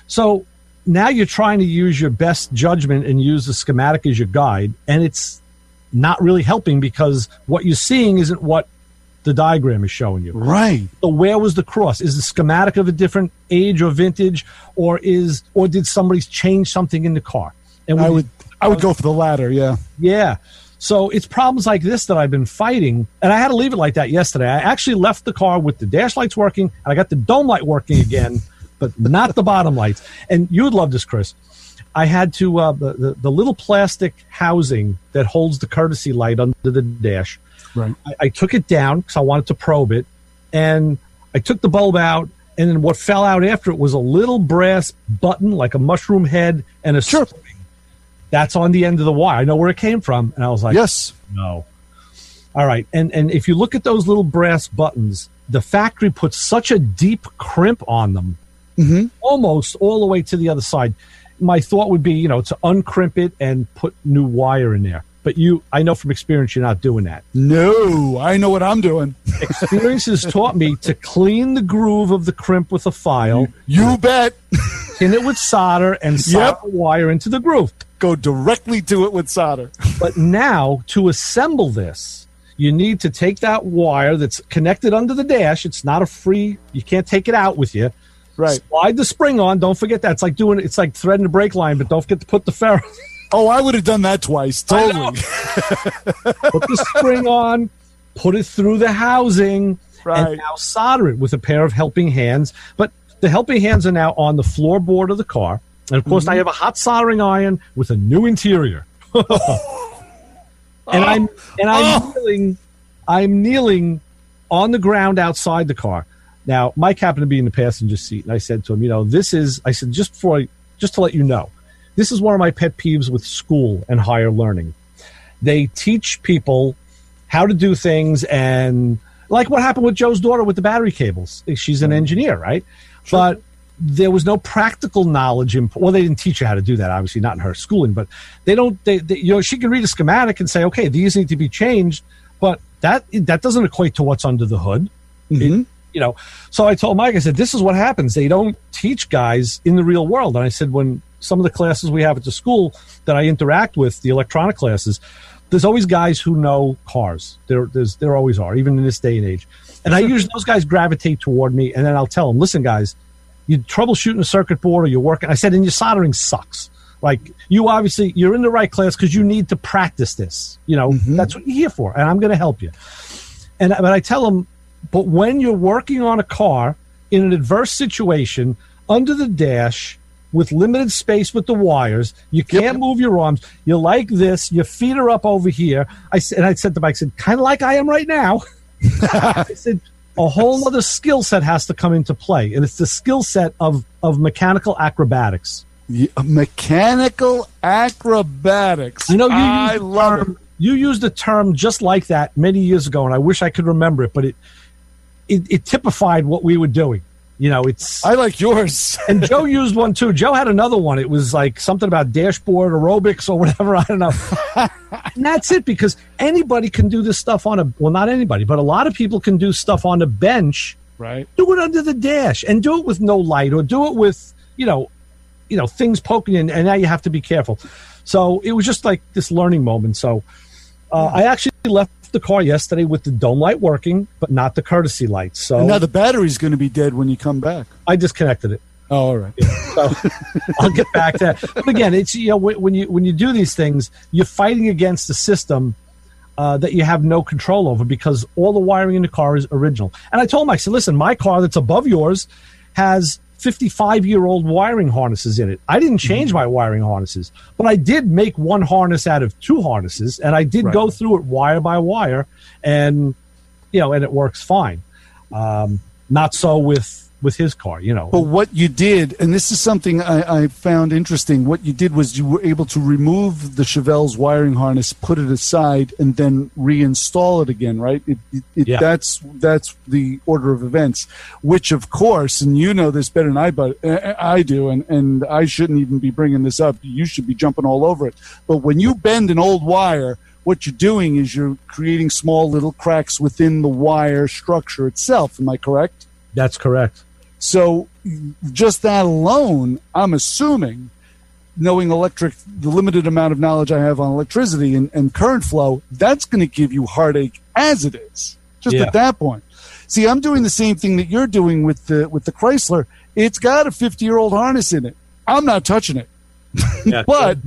So now you're trying to use your best judgment and use the schematic as your guide, and it's not really helping because what you're seeing isn't what the diagram is showing you. Right. So where was the cross? Is the schematic of a different age or vintage, or did somebody change something in the car? And I would go for the latter. Yeah. Yeah. So it's problems like this that I've been fighting, and I had to leave it like that yesterday. I actually left the car with the dash lights working, and I got the dome light working again, but not the bottom lights. And you would love this, Chris. I had to the little plastic housing that holds the courtesy light under the dash. Right. I took it down because I wanted to probe it, and I took the bulb out, and then what fell out after it was a little brass button, like a mushroom head, and a spring. That's on the end of the wire. I know where it came from, and I was like, yes, no. All right, and if you look at those little brass buttons, the factory puts such a deep crimp on them, almost all the way to the other side. My thought would be, to uncrimp it and put new wire in there. But I know from experience you're not doing that. No, I know what I'm doing. Experience has taught me to clean the groove of the crimp with a file. You bet. Tin it with solder and solder the wire into the groove. Go directly to it with solder. But now, to assemble this, you need to take that wire that's connected under the dash. It's not you can't take it out with you. Right. Slide the spring on. Don't forget that. It's like threading the brake line, but don't forget to put the ferrule. Oh, I would have done that twice. Totally. Put the spring on, put it through the housing, and now solder it with a pair of helping hands. But the helping hands are now on the floorboard of the car. And, of course, I have a hot soldering iron with a new interior. I'm kneeling on the ground outside the car. Now, Mike happened to be in the passenger seat, and I said to him, just to let you know, this is one of my pet peeves with school and higher learning. They teach people how to do things, and like what happened with Joe's daughter with the battery cables. She's an engineer, right? Sure. But there was no practical knowledge. Well, they didn't teach her how to do that, obviously not in her schooling, but she can read a schematic and say, okay, these need to be changed, but that doesn't equate to what's under the hood. So I told Mike, I said, this is what happens. They don't teach guys in the real world. And I said, when some of the classes we have at the school that I interact with, the electronic classes, there's always guys who know cars. There always are, even in this day and age. And I usually, those guys gravitate toward me, and then I'll tell them, listen, guys, you're troubleshooting a circuit board or you're working. I said, and your soldering sucks. Like, you're in the right class because you need to practice this. That's what you're here for, and I'm going to help you. But I tell them, but when you're working on a car in an adverse situation under the dash with limited space with the wires, you can't move your arms. You're like this. Your feet are up over here. I said to Mike, kind of like I am right now. I said, a whole other skill set has to come into play, and it's the skill set of mechanical acrobatics. Mechanical acrobatics. I know you used a term just like that many years ago, and I wish I could remember it, but it typified what we were doing. it's. I like yours. And Joe used one too. Joe had another one. It was like something about dashboard aerobics or whatever. I don't know. And that's it, because anybody can do this stuff not anybody, but a lot of people can do stuff on a bench. Right. Do it under the dash and do it with no light, or do it with, things poking in, and now you have to be careful. So it was just like this learning moment. So I actually left the car yesterday with the dome light working, but not the courtesy lights. So and now the battery's going to be dead when you come back. I disconnected it. Oh, all right. So I'll get back to that. But again, it's when you do these things, you're fighting against the system that you have no control over, because all the wiring in the car is original. And I told him, I said, listen, my car that's above yours has 55-year-old wiring harnesses in it. I didn't change my wiring harnesses, but I did make one harness out of two harnesses, and I did go through it wire by wire, and and it works fine. Not so with his car, But what you did, and this is something I found interesting, what you did was you were able to remove the Chevelle's wiring harness, put it aside, and then reinstall it again, right? That's the order of events, which, of course, and you know this better than I do, and I shouldn't even be bringing this up. You should be jumping all over it. But when you bend an old wire, what you're doing is you're creating small little cracks within the wire structure itself. Am I correct? That's correct. So just that alone, I'm assuming, knowing the limited amount of knowledge I have on electricity and current flow, that's going to give you heartache as it is, just at that point. See, I'm doing the same thing that you're doing with the Chrysler. It's got a 50-year-old harness in it. I'm not touching it. Yeah, but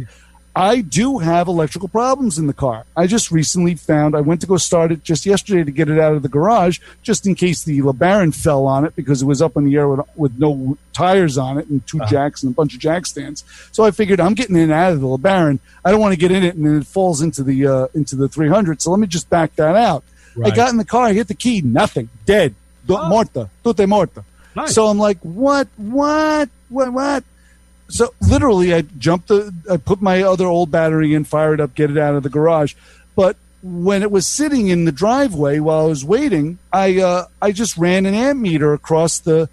I do have electrical problems in the car. I just recently found, I went to go start it just yesterday to get it out of the garage, just in case the LeBaron fell on it, because it was up in the air with no tires on it and two jacks and a bunch of jack stands. So I figured, I'm getting in and out of the LeBaron. I don't want to get in it and then it falls into the 300. So let me just back that out. Right. I got in the car, I hit the key, nothing, dead, morta, tutte morta. Nice. So I'm like, what? So literally, I put my other old battery in, fire it up, get it out of the garage. But when it was sitting in the driveway while I was waiting, I just ran an amp meter across the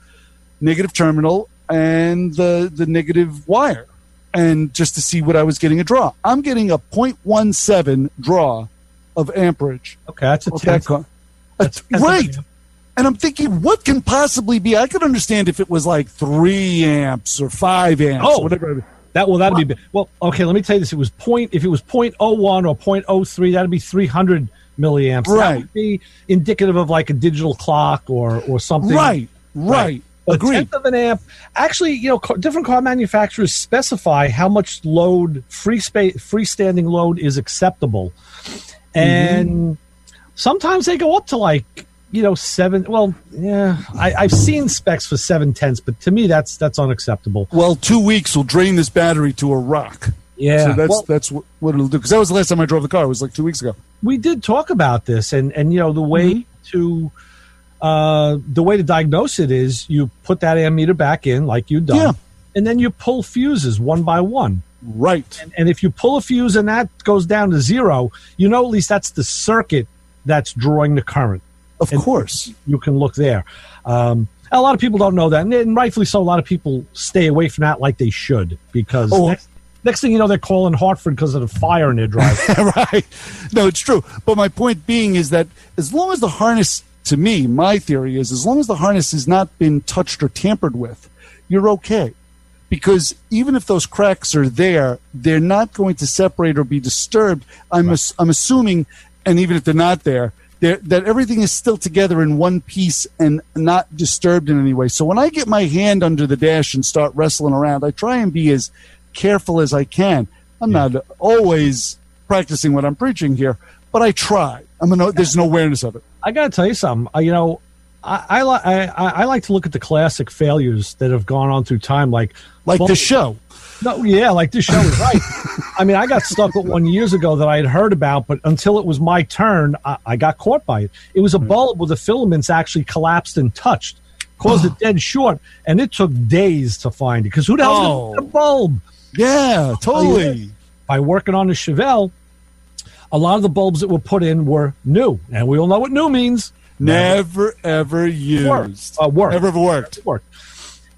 negative terminal and the negative wire, and just to see what I was getting a draw. I'm getting a 0.17 draw of amperage. Okay, that's a 10. That's right. And I'm thinking, what can possibly be? I could understand if it was like 3 amps or 5 amps, or whatever. That'd be well. Okay, let me tell you this: if it was 0.01 or 0.03, that'd be 300 milliamps. Right. That would be indicative of like a digital clock or something. Right. A Agreed. tenth of an amp. Actually, different car manufacturers specify how much load, freestanding load, is acceptable, and sometimes they go up to like 7. Well, yeah, I've seen specs for 7/10, but to me that's unacceptable. Well, 2 weeks will drain this battery to a rock. Yeah, so that's what it'll do. Because that was the last time I drove the car. It was like 2 weeks ago. We did talk about this, and the way to diagnose it is you put that ammeter back in like you've done, and then you pull fuses one by one. Right. And if you pull a fuse and that goes down to 0, at least that's the circuit that's drawing the current. Of course. You can look there. A lot of people don't know that, and rightfully so. A lot of people stay away from that like they should, because next thing you know, they're calling Hartford because of the fire in their driveway. Right. No, it's true. But my point being is that as long as the harness, to me, my theory is, as long as the harness has not been touched or tampered with, you're okay. Because even if those cracks are there, they're not going to separate or be disturbed. I'm assuming, and even if they're not there, that everything is still together in one piece and not disturbed in any way. So when I get my hand under the dash and start wrestling around, I try and be as careful as I can. I'm not always practicing what I'm preaching here, but I try. There's no awareness of it. I got to tell you something. I like to look at the classic failures that have gone on through time, like the show. No, yeah, like this show is right. I mean, I got stuck with one years ago that I had heard about, but until it was my turn, I got caught by it. It was a bulb where the filaments actually collapsed and touched, caused it dead short, and it took days to find it. Because who the hell's going to put a bulb? Yeah, totally. By working on the Chevelle, a lot of the bulbs that were put in were new, and we all know what new means. Never ever used. Worked. Never ever worked.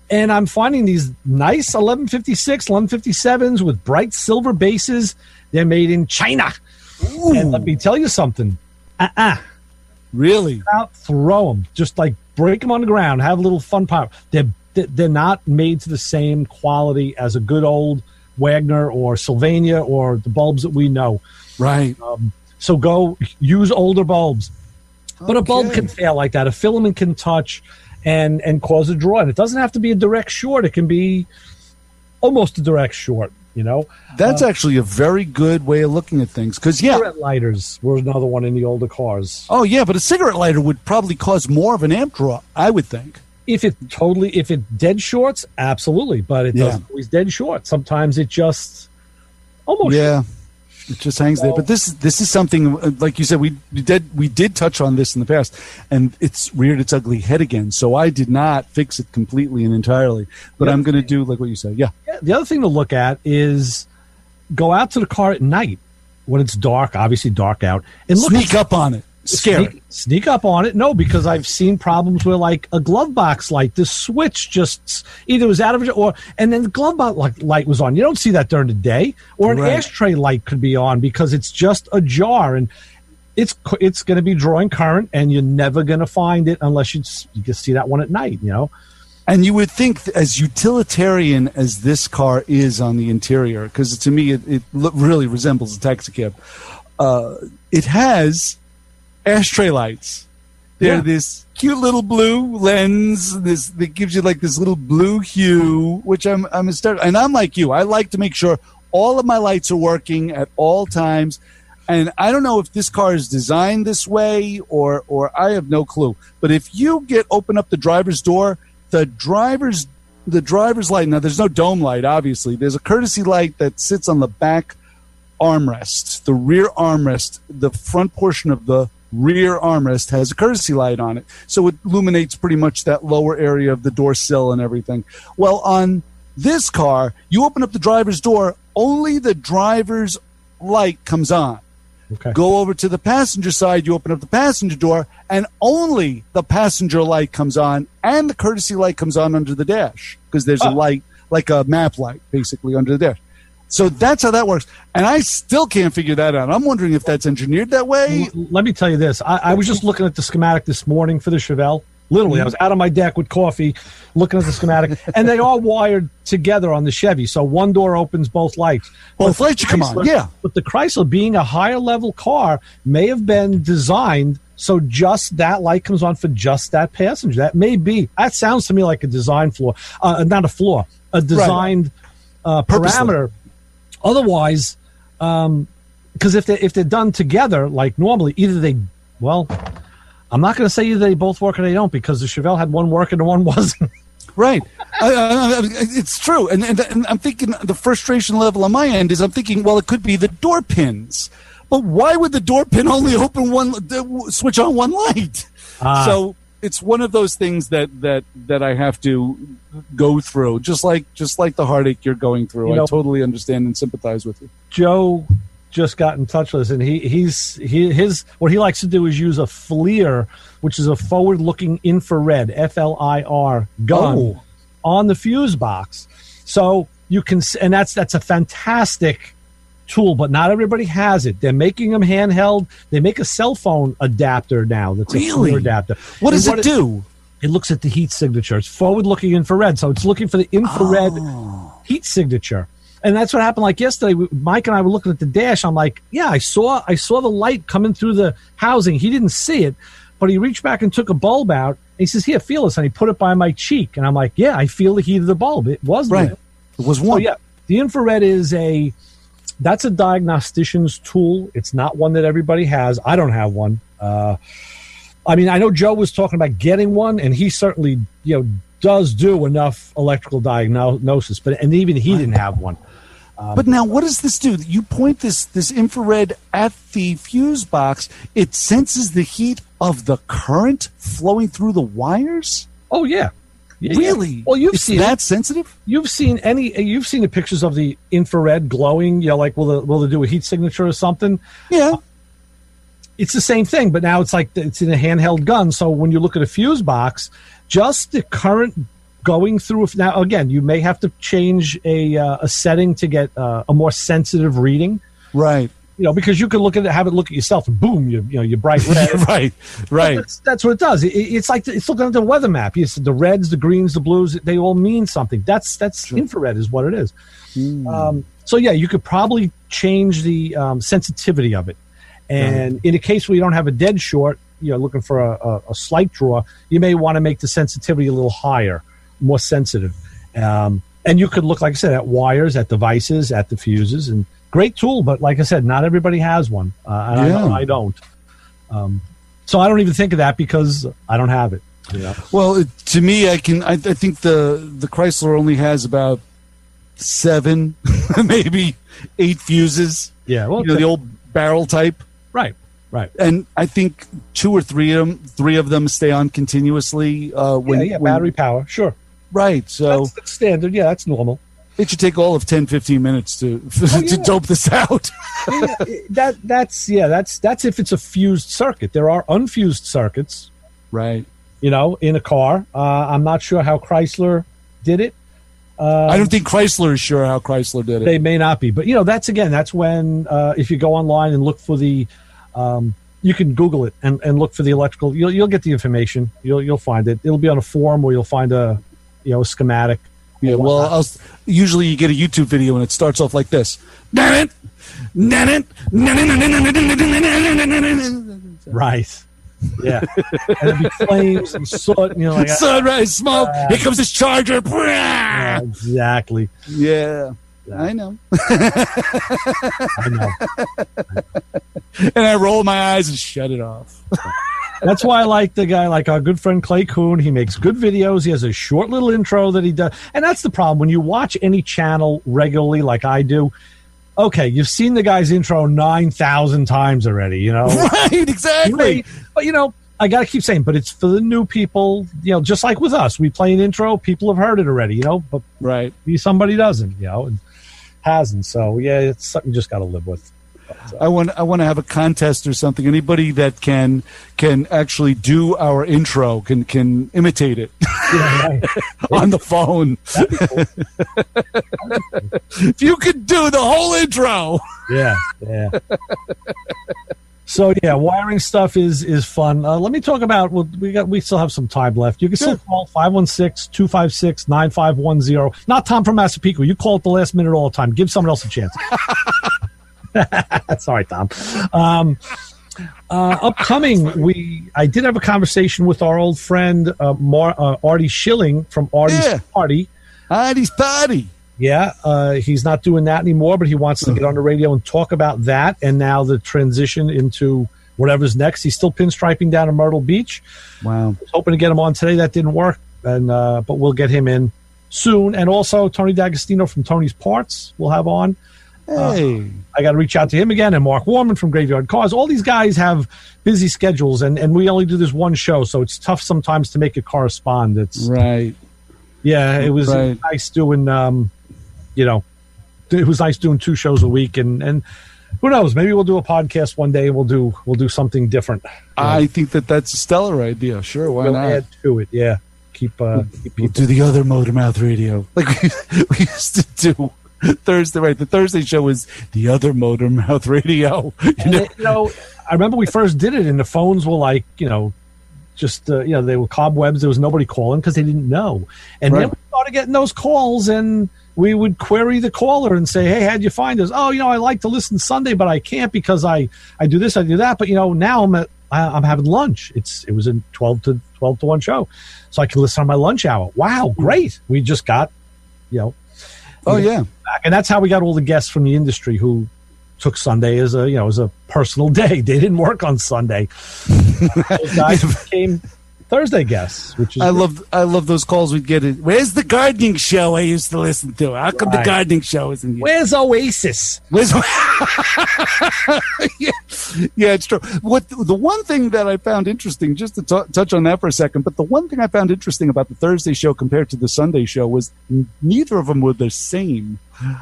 And I'm finding these nice 1156, 1157s with bright silver bases. They're made in China. Ooh. And let me tell you something. Really? Out, throw them. Just like break them on the ground. Have a little fun power. They're not made to the same quality as a good old Wagner or Sylvania or the bulbs that we know. Right. So go use older bulbs. But a bulb can fail like that. A filament can touch and cause a draw. And it doesn't have to be a direct short. It can be almost a direct short, you know. That's actually a very good way of looking at things. Because, cigarette lighters were another one in the older cars. Oh, yeah, but a cigarette lighter would probably cause more of an amp draw, I would think. If it dead shorts, absolutely. But it doesn't always dead short. Sometimes it just almost short. It just hangs there. But this is something, like you said, we did touch on this in the past, and it's reared its ugly head again. So I did not fix it completely and entirely. But I'm going to do like what you said. Yeah. The other thing to look at is go out to the car at night when it's dark, obviously dark out, and sneak up on it. Sneak up on it. No, because I've seen problems where like a glove box light, the switch just either was out of it and then the glove box light was on. You don't see that during the day. Or an ashtray light could be on because it's just ajar and it's going to be drawing current and you're never going to find it unless you can see that one at night, you know. And you would think, as utilitarian as this car is on the interior, because to me it really resembles a taxi cab, it has ashtray lights. They're this cute little blue lens. That gives you like this little blue hue, which I'm hysterical. And I'm like you. I like to make sure all of my lights are working at all times. And I don't know if this car is designed this way or I have no clue. But if you open up the driver's door, the driver's light. Now there's no dome light, obviously. There's a courtesy light that sits on the back armrest, the rear armrest, the front portion of the rear armrest has a courtesy light on it. So it illuminates pretty much that lower area of the door sill and everything. Well, on this car, you open up the driver's door, only the driver's light comes on. Okay. Go over to the passenger side, you open up the passenger door, and only the passenger light comes on, and the courtesy light comes on under the dash, because there's a light, like a map light, basically, under the dash. So that's how that works. And I still can't figure that out. I'm wondering if that's engineered that way. Let me tell you this. I was just looking at the schematic this morning for the Chevelle. Literally, I was out on my deck with coffee looking at the schematic, and they are wired together on the Chevy. So one door opens both lights. Both lights come on, yeah. But the Chrysler, being a higher level car, may have been designed so just that light comes on for just that passenger. That may be. That sounds to me like a design flaw. Not a flaw. A designed parameter. Otherwise, because if they're done together, like normally, I'm not going to say either they both work or they don't, because the Chevelle had one working and one wasn't. Right. It's true. And I'm thinking the frustration level on my end is I'm thinking, well, it could be the door pins. But why would the door pin only switch on one light? So it's one of those things that I have to go through, just like the heartache you're going through. I totally understand and sympathize with you. Joe just got in touch with us, and his what he likes to do is use a FLIR, which is a forward-looking infrared FLIR gun on the fuse box. So you can, and that's a fantastic tool, but not everybody has it. They're making them handheld. They make a cell phone adapter now. That's a FLIR adapter. What does it do? It looks at the heat signature. It's forward-looking infrared, so it's looking for the infrared heat signature. And that's what happened. Like yesterday, Mike and I were looking at the dash. I'm like, yeah, I saw the light coming through the housing. He didn't see it, but he reached back and took a bulb out. And he says, "Here, feel this." And he put it by my cheek. And I'm like, yeah, I feel the heat of the bulb. It was right. There. It was one. So, yeah, the infrared is that's a diagnostician's tool. It's not one that everybody has. I don't have one. I mean, I know Joe was talking about getting one, and he certainly, does do enough electrical diagnosis, and even he didn't have one. But now, what does this do? You point this infrared at the fuse box. It senses the heat of the current flowing through the wires? Oh, yeah. Really? Well, you've seen that sensitive? You've seen the pictures of the infrared glowing, like will they do a heat signature or something? Yeah. It's the same thing, but now it's like it's in a handheld gun. So when you look at a fuse box, just the current going through. Now, again, you may have to change a setting to get a more sensitive reading. Right. Because you can look at it, have it look at yourself, and boom, you bright red. right. That's what it does. It's like it's looking at the weather map. You see the reds, the greens, the blues. They all mean something. That's infrared is what it is. So yeah, you could probably change the sensitivity of it. And in a case where you don't have a dead short, looking for a slight draw, you may want to make the sensitivity a little higher, more sensitive. And you could look, like I said, at wires, at devices, at the fuses, and great tool. But like I said, not everybody has one. I don't. So I don't even think of that because I don't have it. Well, to me, I think the Chrysler only has about 7, maybe 8 fuses. Yeah. Well, the old barrel type. Right. And I think 2 or 3 of them stay on continuously. When battery power, sure. Right, so that's standard. Yeah, that's normal. It should take all of 10-15 minutes to dope this out. That's if it's a fused circuit. There are unfused circuits, right? In a car. I'm not sure how Chrysler did it. I don't think Chrysler is sure how Chrysler did it. They may not be, but that's when if you go online and look for the, you can Google it and look for the electrical. You'll get the information. You'll find it. It'll be on a forum, or you'll find a schematic. Yeah, well, usually you get a YouTube video and it starts off like this. Right. Yeah. And it'll be flames and soot. Sunrise smoke. Here comes this charger. Yeah, exactly. Yeah. I know. I know. And I roll my eyes and shut it off. That's why I like the guy, like our good friend Clay Kuhn. He makes good videos. He has a short little intro that he does. And that's the problem. When you watch any channel regularly, like I do, okay, you've seen the guy's intro 9,000 times already, Right, exactly. But, I got to keep saying, but it's for the new people, just like with us. We play an intro, people have heard it already, but right. Somebody doesn't, and hasn't. So, yeah, it's something you just got to live with. I want to have a contest or something. Anybody that can actually do our intro can imitate it on the phone. If you could do the whole intro. Yeah. So yeah, wiring stuff is fun. Let me talk about. We still have some time left. You can still call 516-256-9510. Not Tom from Massapequa. You call at the last minute all the time. Give someone else a chance. Sorry, Tom. Upcoming, I did have a conversation with our old friend Artie Schilling from Artie's Party. Artie's Party. Yeah, he's not doing that anymore, but he wants to get on the radio and talk about that, and now the transition into whatever's next. He's still pinstriping down in Myrtle Beach. Wow. I was hoping to get him on today. That didn't work, and but we'll get him in soon. And also Tony D'Agostino from Tony's Parts we'll have on. Hey. I got to reach out to him again, and Mark Warman from Graveyard Cars. All these guys have busy schedules, and we only do this one show, so it's tough sometimes to make it correspond. It's right. Yeah, it was nice doing. It was nice doing 2 shows a week, and who knows? Maybe we'll do a podcast one day. We'll do something different. I think that's a stellar idea. Sure, why not? Add to it, yeah. Keep we'll do the other Motormouth Radio like we used to do. Thursday, right? The Thursday show was the other Motormouth Radio. I remember we first did it, and the phones were like, just they were cobwebs. There was nobody calling because they didn't know. And then we started getting those calls, and we would query the caller and say, "Hey, how'd you find us?" "Oh, I like to listen Sunday, but I can't because I do this, I do that." But now I'm having lunch. It was a 12 to 1 show, so I can listen on my lunch hour. Wow, great! We just got back. And that's how we got all the guests from the industry who took Sunday as a personal day. They didn't work on Sunday. Those guys became Thursday guests, which is I love those calls we'd get. Where's the gardening show I used to listen to? How come the gardening show isn't here? Where's Oasis? Yeah, it's true. The one thing that I found interesting, just to touch on that for a second, but the one thing I found interesting about the Thursday show compared to the Sunday show was neither of them were the same.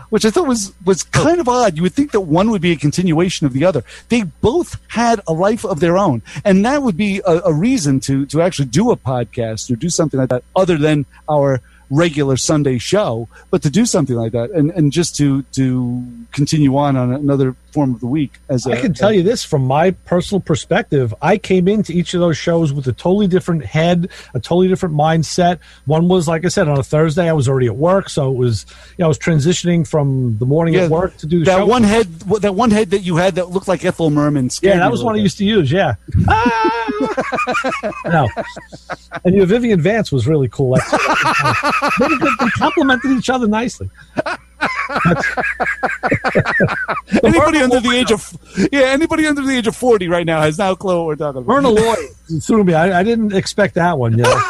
which I thought was kind of odd. You would think that one would be a continuation of the other. They both had a life of their own, and that would be a reason to actually do a podcast or do something like that other than our regular Sunday show, but to do something like that and just to continue on another form of the week. I can tell you this from my personal perspective. I came into each of those shows with a totally different head, a totally different mindset. One was, like I said, on a Thursday, I was already at work, so it was, I was transitioning from the morning at work to do the show. That one head that you had that looked like Ethel Merman. Yeah, that was one I used to use. Yeah. No. And your Vivian Vance was really cool. They complimented each other nicely. Anybody under the age of 40 right now has no clue what we're talking about. Myrna Lloyd threw me. I didn't expect that one. You know?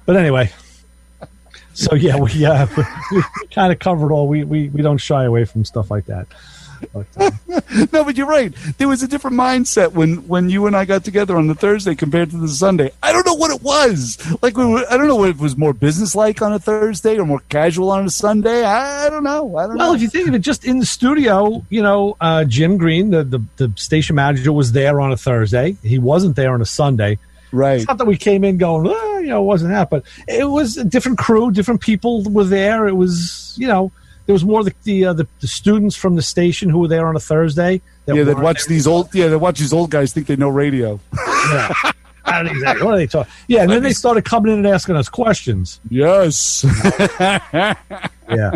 But anyway, so yeah, we kind of covered all. We don't shy away from stuff like that. But, no, but you're right. There was a different mindset when you and I got together on the Thursday compared to the Sunday. I don't know what it was. I don't know if it was more businesslike on a Thursday or more casual on a Sunday. I don't know. Well, if you think of it, just in the studio, Jim Green, the station manager, was there on a Thursday. He wasn't there on a Sunday. Right. It's not that we came in going, it wasn't that, but it was a different crew, different people were there. It was, there was more the students from the station who were there on a Thursday. They'd watch these old guys think they know radio. Yeah. I don't know exactly. What are they talking? Yeah, and then they started coming in and asking us questions. Yes. Yeah.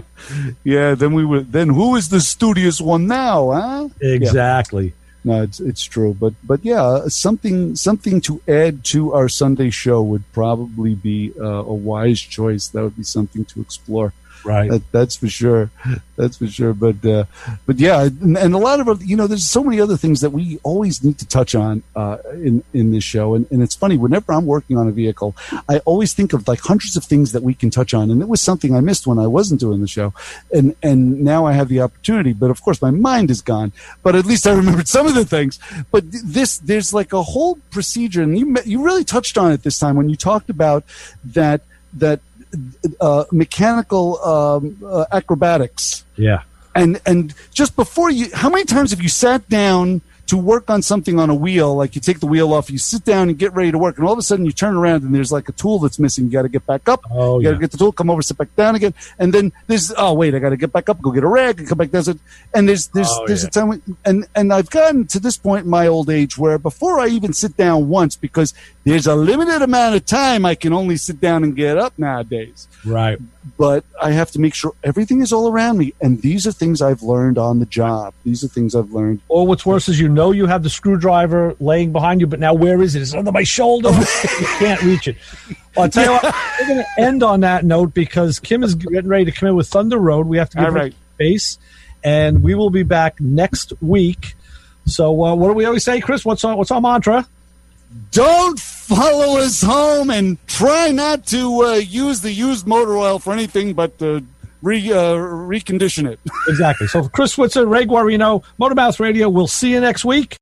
Yeah. Then who is the studious one now? Huh? Exactly. Yeah. No, it's true, but yeah, something to add to our Sunday show would probably be a wise choice. That would be something to explore. Right. That's for sure. That's for sure. But yeah, and a lot of there's so many other things that we always need to touch on in this show. And it's funny, whenever I'm working on a vehicle, I always think of like hundreds of things that we can touch on. And it was something I missed when I wasn't doing the show. And now I have the opportunity. But of course, my mind is gone. But at least I remembered some of the things. But there's like a whole procedure, and you really touched on it this time when you talked about that mechanical acrobatics. Yeah. And just before how many times have you sat down to work on something on a wheel, like you take the wheel off, you sit down and get ready to work, and all of a sudden you turn around and there's like a tool that's missing. You got to get back up. You got to get the tool, come over, sit back down again, and then there's I got to get back up, go get a rag, and come back down. And there's a time and I've gotten to this point in my old age where before I even sit down once, because there's a limited amount of time I can only sit down and get up nowadays. Right. But I have to make sure everything is all around me. And these are things I've learned on the job. These are things I've learned. Or what's worse is you have the screwdriver laying behind you, but now where is it? It's under my shoulder. You can't reach it. Well, I'll tell you what, we're going to end on that note because Kim is getting ready to come in with Thunder Road. We have to give her space. And we will be back next week. So what do we always say, Chris? What's our mantra? Don't follow us home and try not to use the used motor oil for anything but recondition it. Exactly. So for Chris Switzer, Ray Guarino, Motor Mouth Radio, we'll see you next week.